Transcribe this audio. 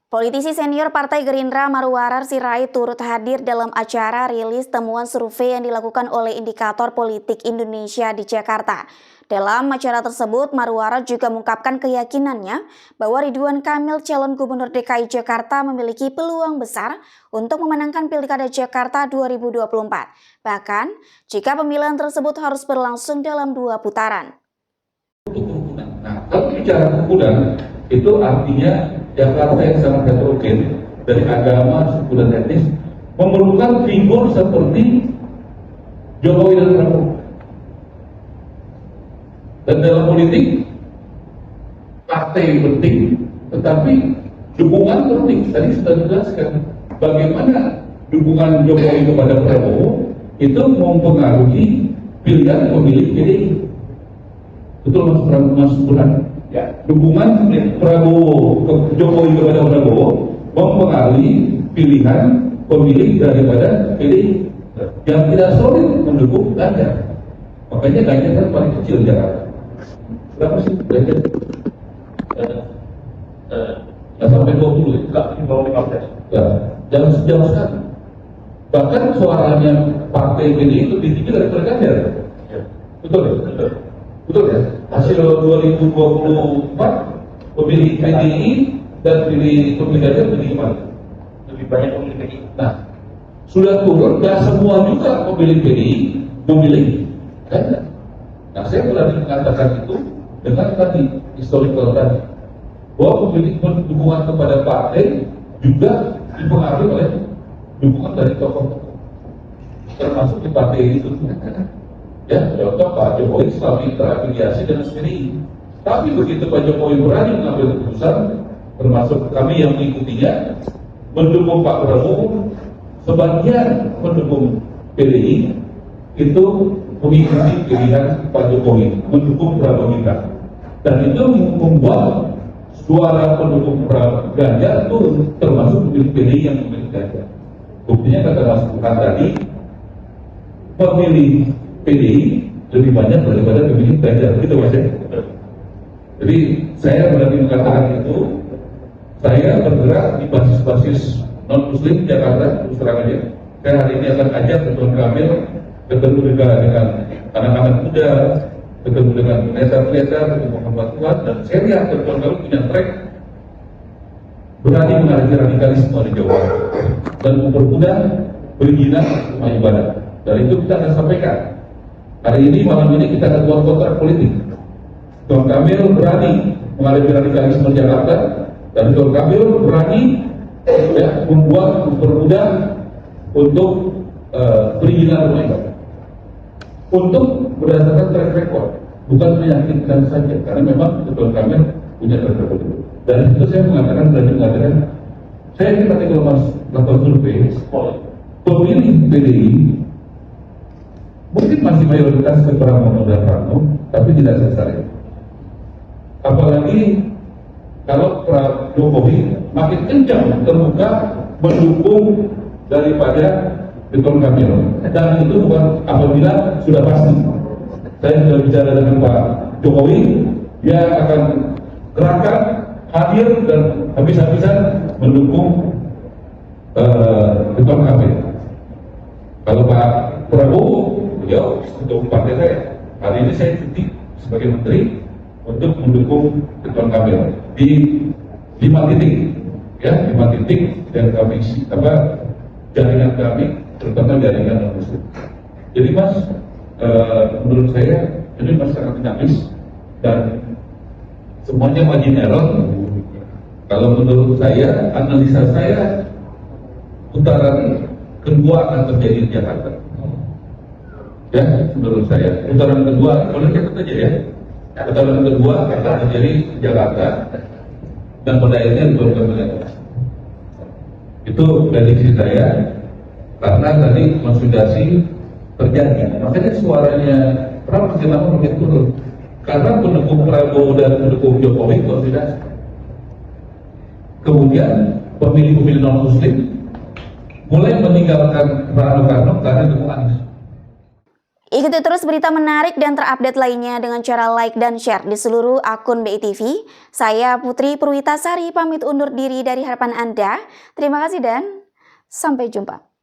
Politisi senior Partai Gerindra Marwarar Sirait turut hadir dalam acara rilis temuan survei yang dilakukan oleh Indikator Politik Indonesia di Jakarta. Dalam acara tersebut, Marwarar juga mengungkapkan keyakinannya bahwa Ridwan Kamil, calon gubernur DKI Jakarta, memiliki peluang besar untuk memenangkan Pilkada Jakarta 2024. Bahkan, jika pemilihan tersebut harus berlangsung dalam 2 putaran. Nah, kalau bicara kemudahan, itu artinya Jakarta yang sangat heterogen dari agama, suku dan etnis memerlukan figur seperti Jokowi dan Prabowo. Dan dalam politik, partai penting, tetapi dukungan penting. Tadi sudah dijelaskan bagaimana dukungan Jokowi kepada Prabowo itu mempengaruhi pilihan pemilih PDI. Betul Mas Burhan? Ya, dukungan Prabowo Jokowi kepada Prabowo mempengaruhi pilihan pemilih daripada PDI yang tidak solid mendukung Ganjar. Makanya Ganjar kan paling kecil di Jakarta. Berapa sih Ganjar? Nggak sampai 20, nggak di bawah 15. Ya, jangan sejauh sekali. Bahkan suaranya partai PDI lebih tinggi daripada Ganjar. Ya. Betul ya? Betul ya? Hasil 2024 pemilih PDI dan pemilih Ganjar lebih gimana? Lebih banyak pemilih PDI. Nah, sudah turun, dan semua juga pemilih PDI memilih Ganjar. Nah, saya berani mengatakan itu dengan tadi historical tadi, bahwa pemilih dukungan kepada partai juga dipengaruhi oleh dukungan dari tokoh-tokoh, termasuk di partai itu. Ya, contoh Pak Jokowi selalu terafiliasi dengan PDI. Tapi begitu Pak Jokowi berani mengambil keputusan, termasuk kami yang mengikutinya, mendukung Pak Prabowo, sebagian mendukung PDI, itu mengikuti pilihan Pak Jokowi, mendukung Prabowo Gibran. Dan itu membuat suara pendukung Ganjar turun, termasuk pemilih PDI yang memilih Ganjar. Buktinya kata Mas Burhan tadi, pemilih PDI lebih banyak daripada pemilih Ganjar, gitu Mas ya. Jadi saya berani mengatakan itu. Saya bergerak di basis-basis non-muslim Jakarta, terus terang aja. Saya hari ini akan ajak Ridwan Kamil ketemu dengan anak-anak muda, ketemu dengan pendeta-pendeta, ketemu hamba Tuhan, dan saya lihat Ridwan Kamil punya track berani menghadapi radikalisme di Jawa dan mempermudah perizinan rumah ibadah. Dan itu kita akan sampaikan. Hari ini, malam ini kita akan buat kontrak politik. Ridwan Kamil berani menghadapi radikalisme Jakarta, dan Ridwan Kamil berani mempermudah untuk perizinan rumah ibadah. Untuk berdasarkan track record, bukan meyakinkan saja, karena memang Ridwan Kamil punya track record. Dan itu saya berani mengatakan, saya ingin pakai kalau Mas lakukan survei, pemilih PDI mungkin masih mayoritas ke Pramono dan Rano, tapi tidak selesai. Apalagi kalau Jokowi makin kencang terbuka mendukung daripada Ridwan Kamil, dan itu bukan apabila sudah pasti. Saya sudah bicara dengan Pak Jokowi, dia akan gerakan hadir dan habis-habisan mendukung Ridwan Kamil. Kalau Pak Prabowo, beliau untuk partai saya, hari ini saya cuti sebagai menteri untuk mendukung Ridwan Kamil di 5 titik, ya 5 titik dan kami jaringan kami, terutama jaringan non-muslim. Jadi Mas, menurut saya ini Mas sangat dinamis dan semuanya margin error. Kalau menurut saya, analisa saya, putaran kedua akan terjadi di Jakarta. Ya, menurut saya putaran kedua, boleh catat aja ya. Putaran kedua akan terjadi di Jakarta dan pada akhirnya Ridwan Kamil. Itu prediksi saya, karena tadi konsolidasi terjadi. Makanya suaranya Prabowo makin lama makin turun, karena pendukung Prabowo dan pendukung Jokowi konsolidasi. Kemudian pemilih-pemilih non-muslim mulai meninggalkan Rano Karno karena dukung Anies. Ikuti terus berita menarik dan terupdate lainnya dengan cara like dan share di seluruh akun BI TV. Saya Putri Purwitasari pamit undur diri dari harapan Anda. Terima kasih dan sampai jumpa.